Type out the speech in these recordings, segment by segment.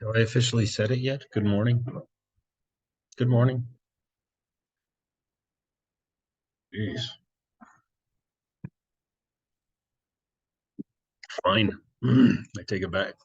Have I officially said it yet? Good morning. Good morning. Jeez. Fine. I take it back.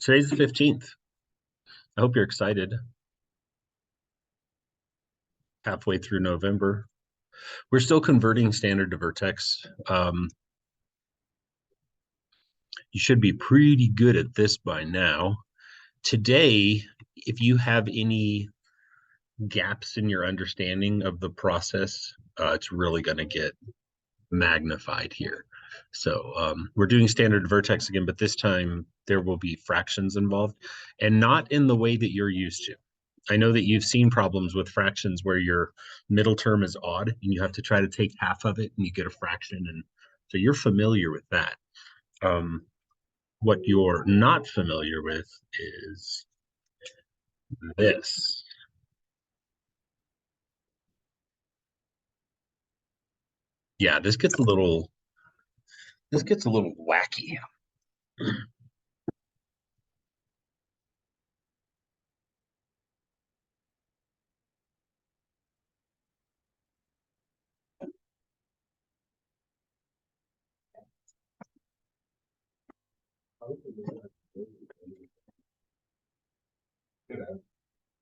Today's the 15th. I hope you're excited. Halfway through November. We're still converting standard to Vertex. You should be pretty good at this by now. Today, if you have any gaps in your understanding of the process, it's really going to get magnified here. So we're doing standard Vertex again, but this time there will be fractions involved and not in the way that you're used to. I know that you've seen problems with fractions where your middle term is odd and you have to try to take half of it and you get a fraction. And so you're familiar with that. What you're not familiar with is this. Yeah, this gets a little wacky.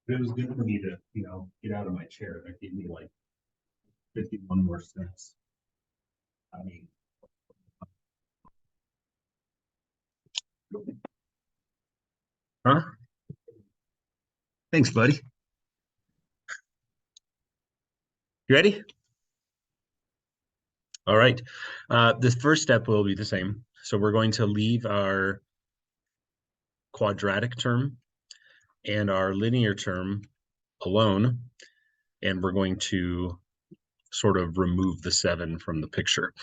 It was good for me to, get out of my chair. That gave me like 51 more steps. I mean, huh? Thanks, buddy. You ready? All right. The first step will be the same. So we're going to leave our quadratic term and our linear term alone, and we're going to sort of remove the 7 from the picture.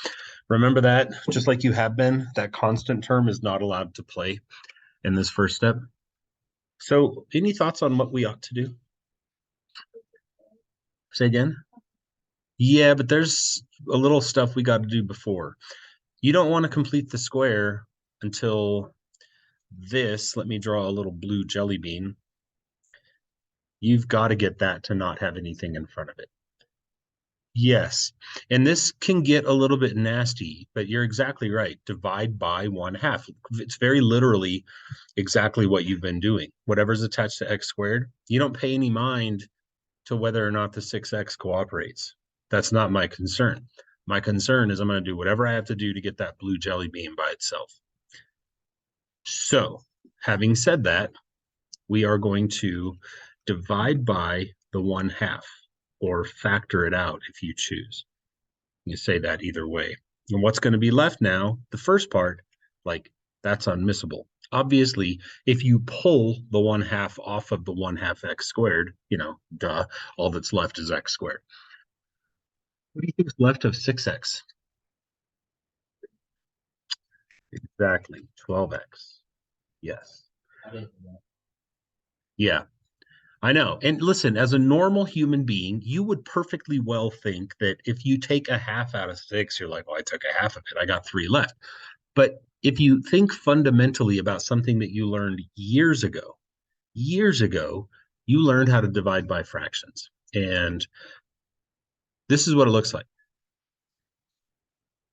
Remember that, just like you have been, that constant term is not allowed to play in this first step. So any thoughts on what we ought to do? Say again? Yeah, but there's a little stuff we got to do before. You don't want to complete the square until this. Let me draw a little blue jelly bean. You've got to get that to not have anything in front of it. Yes. And this can get a little bit nasty, but you're exactly right. Divide by 1/2. It's very literally exactly what you've been doing. Whatever's attached to x squared, you don't pay any mind to whether or not the 6x cooperates. That's not my concern. My concern is I'm going to do whatever I have to do to get that blue jelly bean by itself. So, having said that, we are going to divide by the 1/2 or factor it out if you choose. You say that either way. And what's going to be left now, the first part, like that's unmissable. Obviously, if you pull the 1/2 off of the 1/2 x squared, duh, all that's left is x squared. What do you think is left of 6x? Exactly, 12x. Yes. Yeah, I know. And listen, as a normal human being, you would perfectly well think that if you take a half out of 6, you're like, well, I took a half of it. I got 3 left. But if you think fundamentally about something that you learned years ago, you learned how to divide by fractions. And this is what it looks like.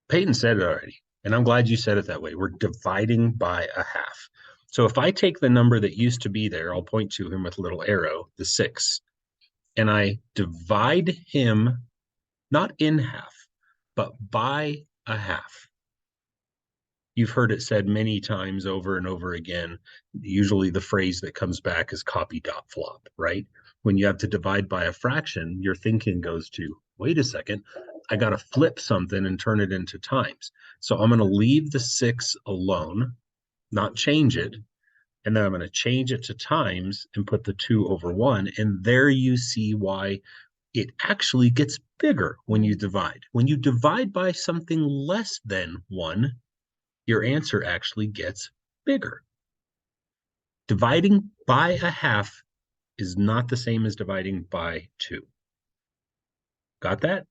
Peyton said it already, and I'm glad you said it that way. We're dividing by a half. So if I take the number that used to be there, I'll point to him with a little arrow, the 6, and I divide him not in half, but by a half. You've heard it said many times over and over again. Usually the phrase that comes back is copy dot flop, right? When you have to divide by a fraction, your thinking goes to, wait a second, I got to flip something and turn it into times. So I'm going to leave the 6 alone, not change it. And then I'm going to change it to times and put the 2 over 1. And there you see why it actually gets bigger when you divide. When you divide by something less than 1, your answer actually gets bigger. Dividing by a half is not the same as dividing by 2. Got that?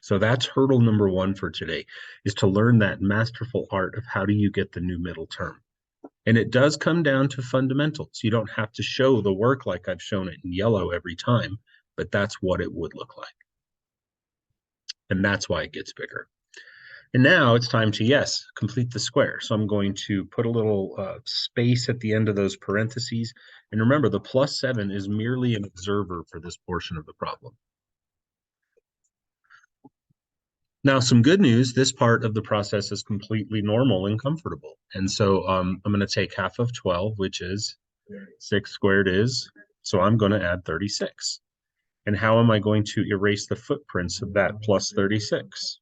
So that's hurdle number 1 for today, is to learn that masterful art of how do you get the new middle term. And it does come down to fundamentals. You don't have to show the work like I've shown it in yellow every time, but that's what it would look like. And that's why it gets bigger. And now it's time to, yes, complete the square. So I'm going to put a little space at the end of those parentheses. And remember, the +7 is merely an observer for this portion of the problem. Now, some good news, this part of the process is completely normal and comfortable. And so I'm going to take half of 12, which is 6 squared is, so I'm going to add 36. And how am I going to erase the footprints of that plus 36?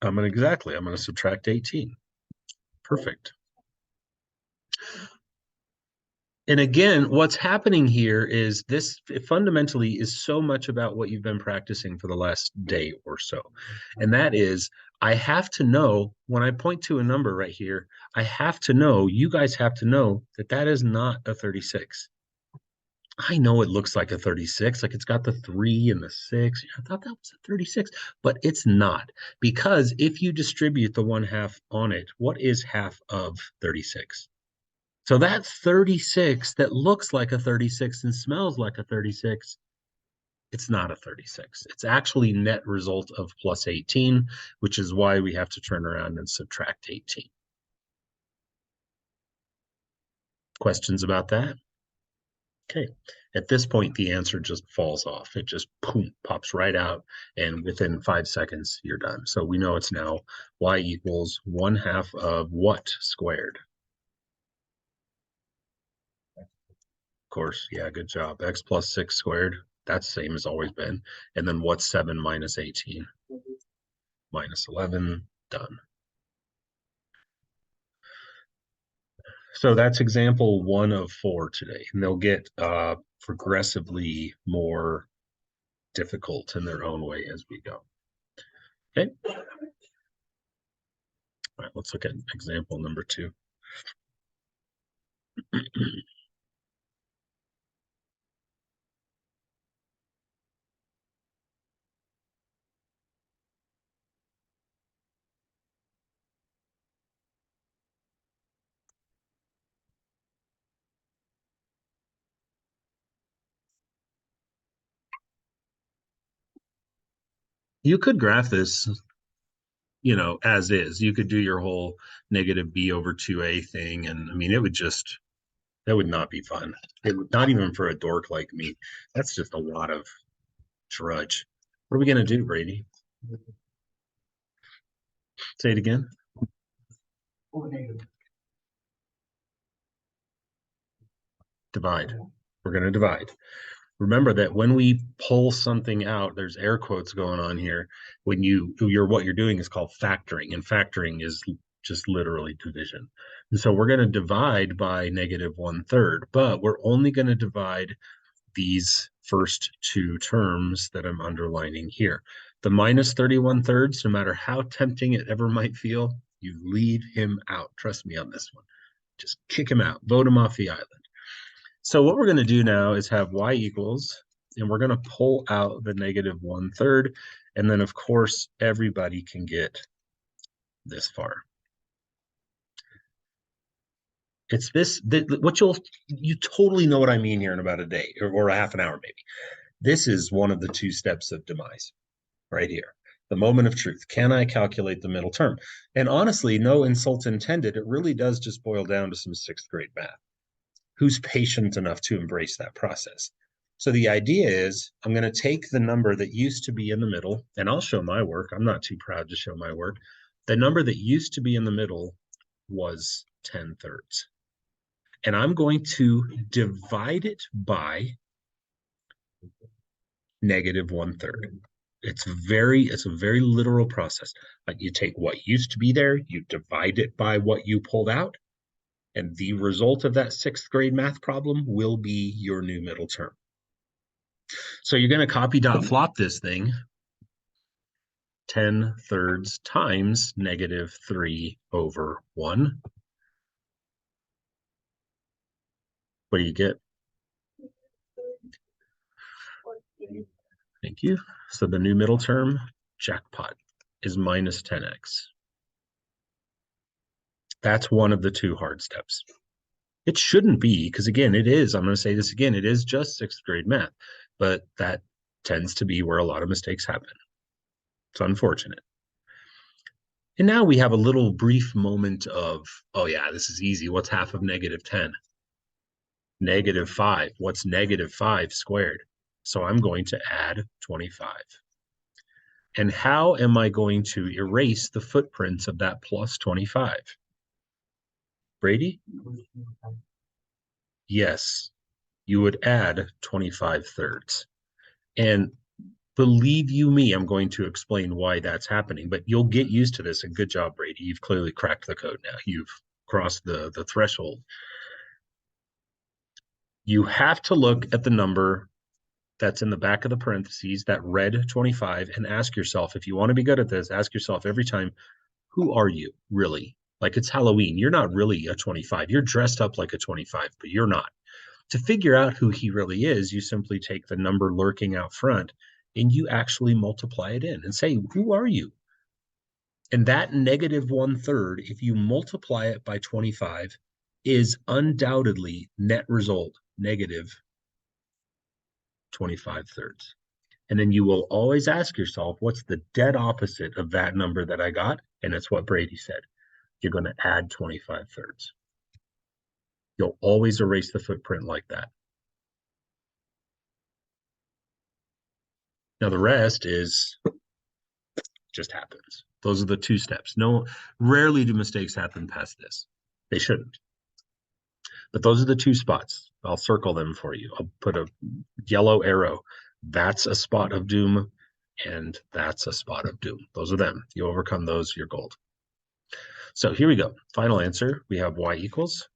I'm going to subtract 18. Perfect. And again, what's happening here is this fundamentally is so much about what you've been practicing for the last day or so. And that is, I have to know when I point to a number right here, I have to know, you guys have to know that that is not a 36. I know it looks like a 36, like it's got the 3 and the 6. I thought that was a 36, but it's not. Because if you distribute the 1/2 on it, what is half of 36? So that 36 that looks like a 36 and smells like a 36, it's not a 36. It's actually net result of plus 18, which is why we have to turn around and subtract 18. Questions about that? Okay. At this point, the answer just falls off. It just boom, pops right out, and within 5 seconds, you're done. So we know it's now y equals 1/2 of what squared? Of course, yeah, good job. X plus 6 squared, that's same as always been. And then what's 7 minus 18? Minus 11, done. So that's example 1 of 4 today. And they'll get progressively more difficult in their own way as we go. Okay. All right, let's look at example number 2. You could graph this, as is. You could do your whole negative b over 2a thing. And I mean, that would not be fun. It would not even for a dork like me. That's just a lot of drudge. What are we going to do, Brady? Say it again. Divide. We're going to divide. Remember that when we pull something out, there's air quotes going on here. When what you're doing is called factoring, and factoring is just literally division. And so we're going to divide by negative 1/3, but we're only going to divide these first 2 terms that I'm underlining here. The minus 31/3, no matter how tempting it ever might feel, you leave him out. Trust me on this one. Just kick him out, vote him off the island. So what we're going to do now is have y equals, and we're going to pull out the negative 1/3. And then, of course, everybody can get this far. It's this, what you totally know what I mean here in about a day or a half an hour, maybe. This is one of the 2 steps of demise right here. The moment of truth. Can I calculate the middle term? And honestly, no insult intended. It really does just boil down to some 6th grade math. Who's patient enough to embrace that process? So the idea is I'm going to take the number that used to be in the middle, and I'll show my work. I'm not too proud to show my work. The number that used to be in the middle was 10/3. And I'm going to divide it by negative 1/3. It's a very literal process. Like you take what used to be there, you divide it by what you pulled out, and the result of that 6th grade math problem will be your new middle term. So you're going to copy dot flop this thing 10/3 times negative 3/1. What do you get? Thank you. So the new middle term, jackpot, is minus 10x. That's one of the two hard steps. It shouldn't be, because again, it is, I'm going to say this again, it is just sixth grade math, but that tends to be where a lot of mistakes happen. It's unfortunate. And now we have a little brief moment of, oh yeah, this is easy. What's half of negative 10? Negative 5. What's negative 5 squared? So I'm going to add 25. And how am I going to erase the footprints of that plus 25? Brady? Yes, you would add 25 thirds. And believe you me, I'm going to explain why that's happening, but you'll get used to this. And good job, Brady. You've clearly cracked the code now. You've crossed the threshold. You have to look at the number that's in the back of the parentheses, that red 25, and ask yourself, if you want to be good at this, ask yourself every time, who are you really? Like it's Halloween. You're not really a 25. You're dressed up like a 25, but you're not. To figure out who he really is, you simply take the number lurking out front and you actually multiply it in and say, who are you? And that negative 1/3, if you multiply it by 25, is undoubtedly net result negative 25 thirds. And then you will always ask yourself, what's the dead opposite of that number that I got? And it's what Brady said. You're going to add 25 thirds. You'll always erase the footprint like that. Now the rest is just happens. Those are the two steps. No, rarely do mistakes happen past this. They shouldn't. But those are the two spots. I'll circle them for you. I'll put a yellow arrow. That's a spot of doom, and that's a spot of doom. Those are them. You overcome those, you're gold. So here we go. Final answer. We have y equals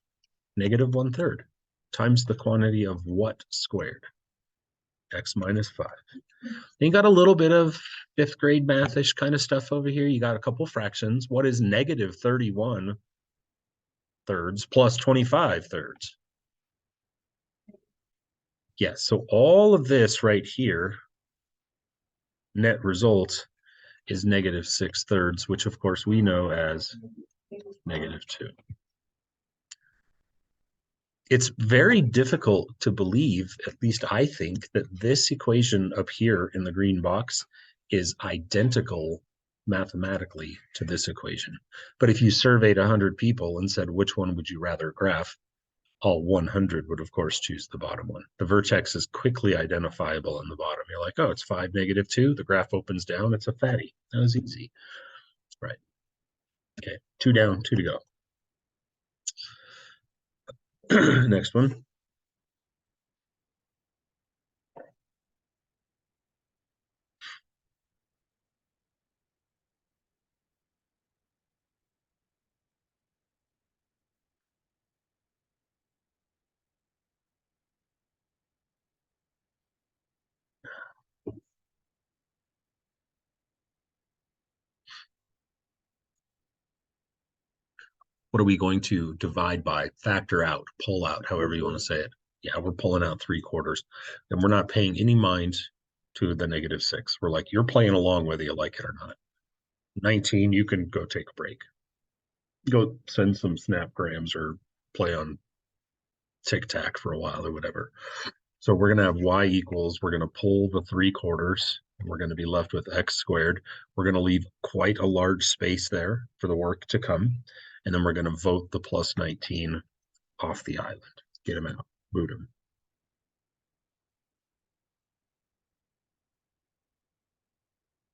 negative 1/3 times the quantity of what squared? X minus 5. And you got a little bit of fifth grade mathish kind of stuff over here. You got a couple fractions. What is negative 31 thirds plus 25 thirds? Yes, so all of this right here, net result is negative 6 thirds, which of course we know as negative 2. It's very difficult to believe, at least I think, that this equation up here in the green box is identical mathematically to this equation. But if you surveyed 100 people and said, which one would you rather graph? All 100 would, of course, choose the bottom one. The vertex is quickly identifiable in the bottom. You're like, oh, it's 5, negative 2. The graph opens down. It's a fatty. That was easy. Right. Okay. 2 down, 2 to go. Next one. What are we going to divide by, factor out, pull out, however you want to say it? Yeah, we're pulling out 3/4, and we're not paying any mind to the negative 6. We're like, you're playing along whether you like it or not. 19, you can go take a break. Go send some snapgrams or play on tic-tac for a while or whatever. So we're going to have y equals, we're going to pull the 3/4, and we're going to be left with x squared. We're going to leave quite a large space there for the work to come. And then we're going to vote the plus 19 off the island. Get him out. Boot him.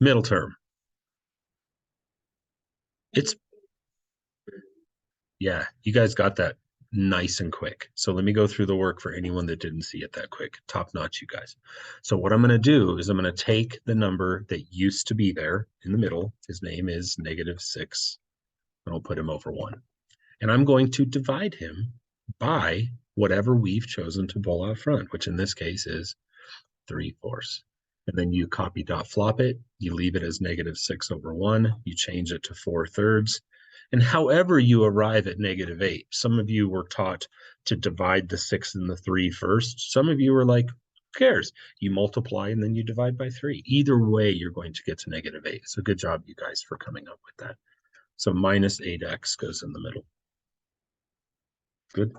Middle term. It's, yeah, you guys got that nice and quick. So let me go through the work for anyone that didn't see it that quick. Top notch, you guys. So what I'm going to do is I'm going to take the number that used to be there in the middle. His name is negative 6. And I'll put him over 1. And I'm going to divide him by whatever we've chosen to pull out front, which in this case is 3/4. And then you copy dot flop it, you leave it as negative 6 over 1, you change it to 4/3. And however you arrive at negative 8, some of you were taught to divide the 6 and the 3 first. Some of you were like, who cares? You multiply and then you divide by 3. Either way, you're going to get to negative 8. So good job, you guys, for coming up with that. So minus 8x goes in the middle. Good.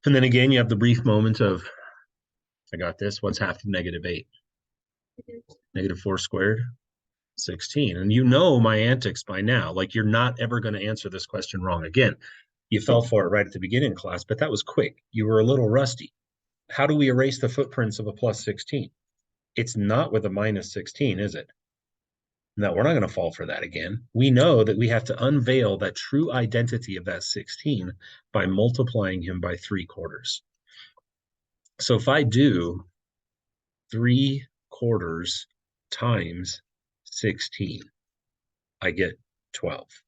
And then again, you have the brief moment of, I got this. What's half of -8? -4 squared, 16. And you know my antics by now. Like, you're not ever going to answer this question wrong again. You fell for it right at the beginning of class, but that was quick. You were a little rusty. How do we erase the footprints of a plus 16? It's not with a minus 16, is it? No, we're not going to fall for that again. We know that we have to unveil that true identity of that 16 by multiplying him by 3/4. So if I do 3/4 times 16, I get 12.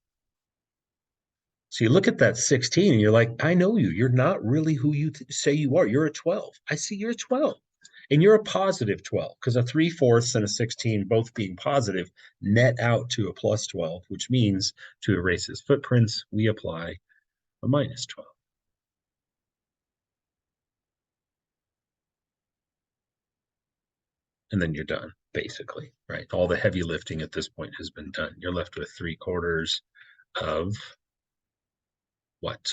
So you look at that 16 and you're like, I know you. You're not really who you say you are. You're a 12. I see you're a 12. And you're a positive 12 because a 3/4 and a 16, both being positive, net out to a plus 12, which means to erase his footprints, we apply a minus 12. And then you're done, basically, right? All the heavy lifting at this point has been done. You're left with 3/4 of what?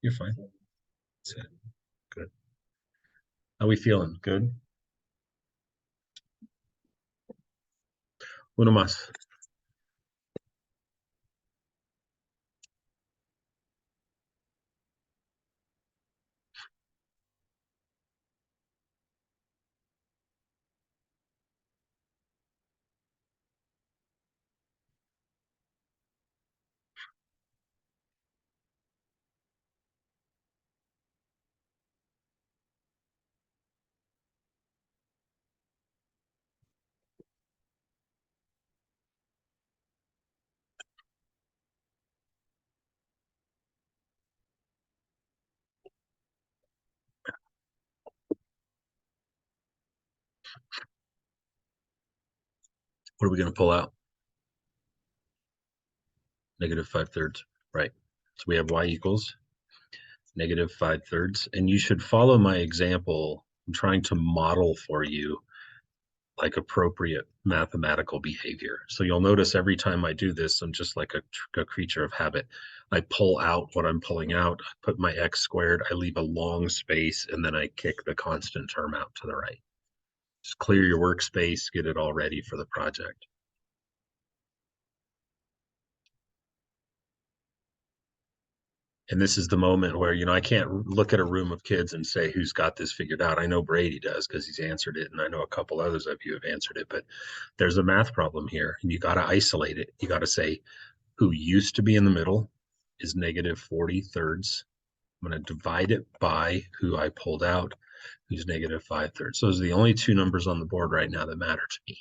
You're fine. That's it. Good. How we feeling? Good? Uno más. What are we going to pull out? -5/3, right? So we have y equals -5/3. And you should follow my example. I'm trying to model for you like appropriate mathematical behavior. So you'll notice every time I do this, I'm just like a creature of habit. I pull out what I'm pulling out, I put my x squared, I leave a long space, and then I kick the constant term out to the right. Just clear your workspace, get it all ready for the project. And this is the moment where, I can't look at a room of kids and say who's got this figured out. I know Brady does because he's answered it, and I know a couple others of you have answered it, but there's a math problem here, and you got to isolate it. You got to say who used to be in the middle is -40/3. I'm going to divide it by who I pulled out, who's -5/3. Those are the only two numbers on the board right now that matter to me.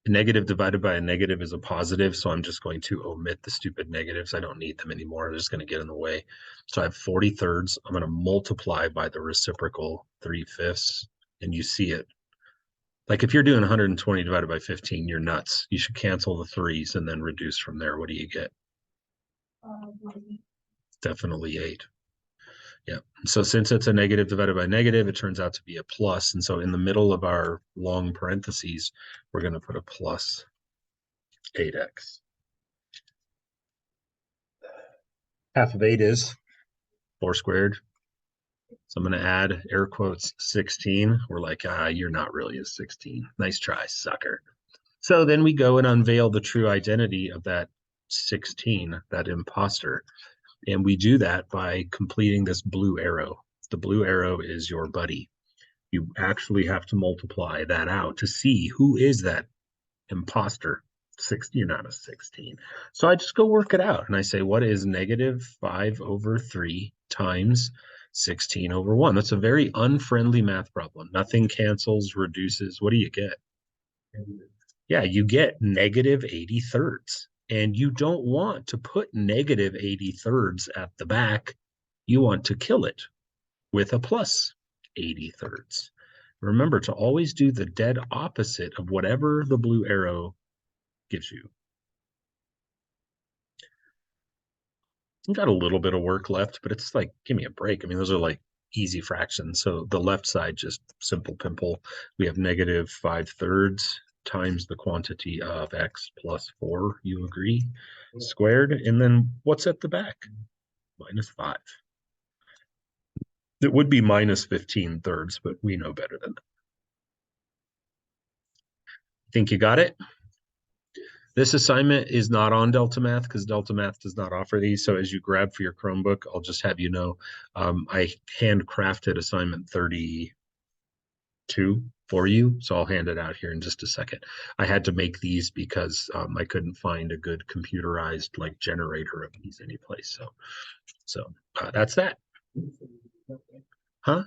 A negative divided by a negative is a positive, so I'm just going to omit the stupid negatives. I don't need them anymore. They're just going to get in the way. So I have 40/3. I'm going to multiply by the reciprocal 3/5, and you see it. Like if you're doing 120 divided by 15, you're nuts. You should cancel the threes and then reduce from there. What do you get? Definitely 8. Yeah. So since it's a negative divided by negative, it turns out to be a plus. And so in the middle of our long parentheses, we're going to put a plus 8x. Half of 8 is 4 squared. So I'm going to add air quotes 16. We're like, you're not really a 16. Nice try, sucker. So then we go and unveil the true identity of that 16, that imposter. And we do that by completing this blue arrow. The blue arrow is your buddy. You actually have to multiply that out to see who is that imposter. You're not a 16. So I just go work it out. And I say, what is -5/3 times 16/1? That's a very unfriendly math problem. Nothing cancels, reduces. What do you get? Yeah, you get -80/3. And you don't want to put -80/3 at the back. You want to kill it with a +80/3. Remember to always do the dead opposite of whatever the blue arrow gives you. I've got a little bit of work left, but it's like, give me a break. I mean, those are like easy fractions. So the left side, just simple pimple. We have negative 5/3 times the quantity of x plus 4, you agree, squared. And then what's at the back? Minus 5. It would be minus 15/3, but we know better than that. Think you got it? This assignment is not on Delta Math because Delta Math does not offer these. So as you grab for your Chromebook, I'll just have you know, I handcrafted assignment 32 for you. So I'll hand it out here in just a second. I had to make these because I couldn't find a good computerized like generator of these anyplace. So that's that. Huh?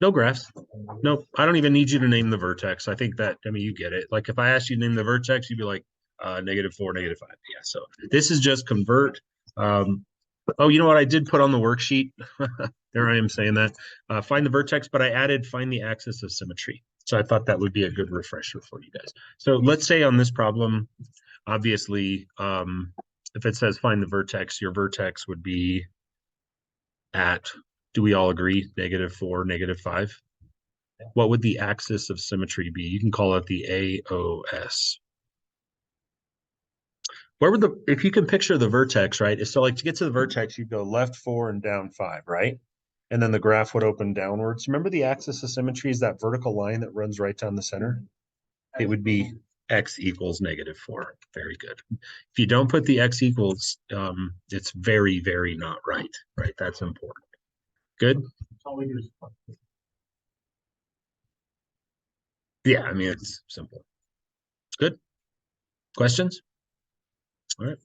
No graphs. Nope. I don't even need you to name the vertex. I think that, I mean, you get it. Like if I asked you to name the vertex, you'd be like, -4, -5. Yeah. So this is just convert. Oh, you know what? I did put on the worksheet. There I am saying that. Find the vertex, but I added find the axis of symmetry. So I thought that would be a good refresher for you guys. So let's say on this problem, obviously, if it says find the vertex, your vertex would be at, do we all agree, -4, -5? What would the axis of symmetry be? You can call it the AOS. Where would the, if you can picture the vertex, right? So like to get to the vertex, you go left 4 and down 5, right? And then the graph would open downwards. Remember the axis of symmetry is that vertical line that runs right down the center? It would be x equals -4. Very good. If you don't put the x equals, it's very, very not right, right? That's important. Good? Yeah, I mean, it's simple. Good. Questions? All right.